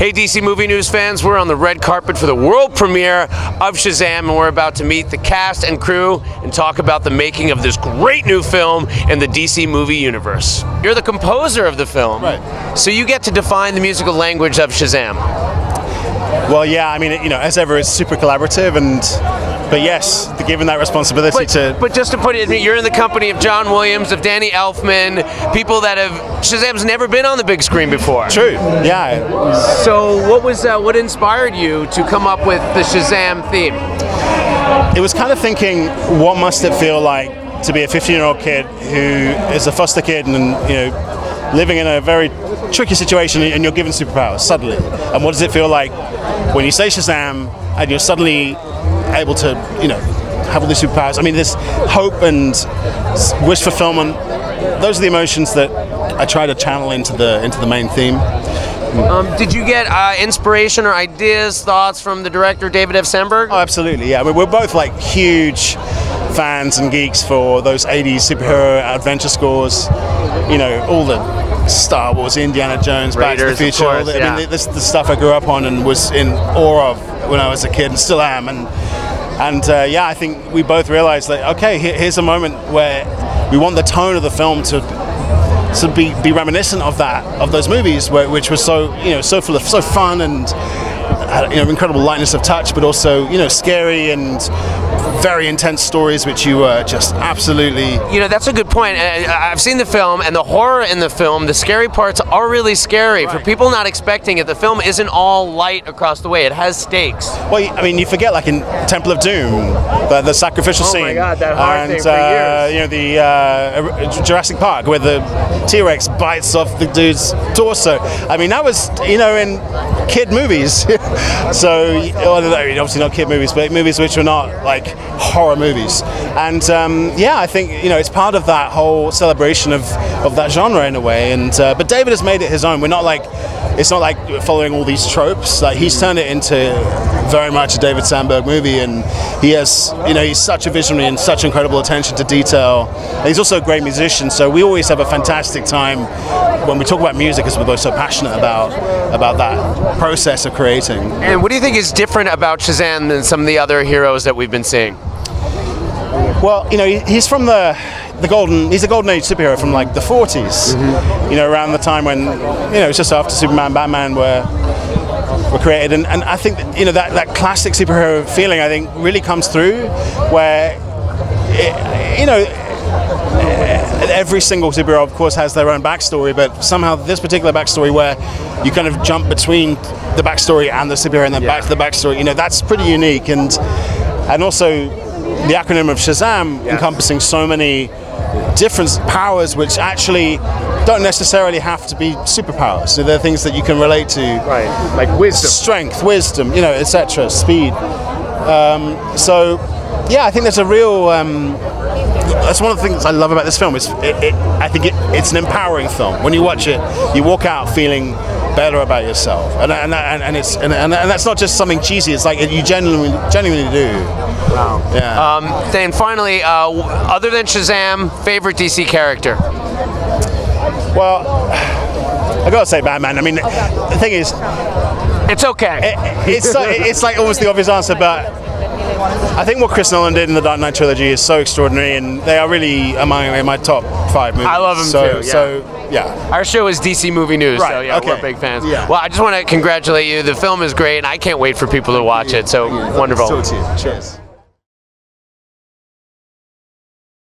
Hey DC Movie News fans, we're on the red carpet for the world premiere of Shazam, and we're about to meet the cast and crew and talk about the making of this great new film in the DC movie universe. You're the composer of the film, right? So you get to define the musical language of Shazam. Well, yeah, I mean, as ever, it's super collaborative, but yes, given that responsibility But just to put it, you're in the company of John Williams, of Danny Elfman, people that Shazam's never been on the big screen before. True, yeah. So what inspired you to come up with the Shazam theme? It was kind of thinking, what must it feel like to be a 15-year-old kid who is a foster kid and, living in a very tricky situation, and you're given superpowers suddenly. And what does it feel like when you say Shazam and you're suddenly able to, have all these superpowers? I mean, this hope and wish fulfillment, those are the emotions that I try to channel into the main theme. Did you get inspiration or ideas, thoughts from the director, David F. Sandberg? Oh, absolutely, yeah. I mean, we're both like huge fans and geeks for those 80s superhero adventure scores, all the Star Wars, Indiana Jones, Back to the Future. Course, I mean, this is the stuff I grew up on and was in awe of when I was a kid and still am. And yeah, I think we both realized that, okay, here's a moment where we want the tone of the film to be reminiscent of those movies, which was so so fun and incredible lightness of touch, but also scary and very intense stories, which you were just absolutely... that's a good point. I've seen the film, and the horror in the film, the scary parts are really scary. Right. For people not expecting it, the film isn't all light across the way. It has stakes. Well, I mean, you forget, like in Temple of Doom, the sacrificial scene. Oh my God, that horror thing for years. The Jurassic Park, where the T-Rex bites off the dude's torso. I mean, that was, in kid movies. So, obviously not kid movies, but movies which were not, like, horror movies. And yeah, I think it's part of that whole celebration of that genre in a way. And but David has made it his own. It's not like following all these tropes. Like, he's turned it into very much a David Sandberg movie, and he has he's such a visionary and such incredible attention to detail. And he's also a great musician, so we always have a fantastic time when we talk about music, because we're both so passionate about that process of creating. And what do you think is different about Shazam than some of the other heroes that we've been seeing? Well, he's from he's a golden age superhero from like the 40s, around the time when, it's just after Superman, Batman were created. And I think, that classic superhero feeling, I think, really comes through where, every single superhero, of course, has their own backstory, but somehow this particular backstory where you kind of jump between the backstory and the superhero and then back to the backstory, that's pretty unique. And also the acronym of Shazam encompassing so many different powers which actually don't necessarily have to be superpowers. So they're things that you can relate to. Right, like wisdom. Strength, wisdom, etc., speed. So, yeah, I think there's a real... that's one of the things I love about this film. I think it's an empowering film. When you watch it, you walk out feeling better about yourself, and that's not just something cheesy. It's like you genuinely do. Wow. Yeah. Then finally, other than Shazam, favorite DC character? Well, I gotta say Batman. I mean, the thing is, it's okay. It's like almost the obvious answer, but I think what Chris Nolan did in the Dark Knight trilogy is so extraordinary, and they are really among my top 5 movies. I love them too. Yeah. So yeah. Our show is DC Movie News, right, so yeah, okay. We're big fans. Yeah. Well, I just want to congratulate you. The film is great, and I can't wait for people to watch it. So wonderful. So to you. Cheers.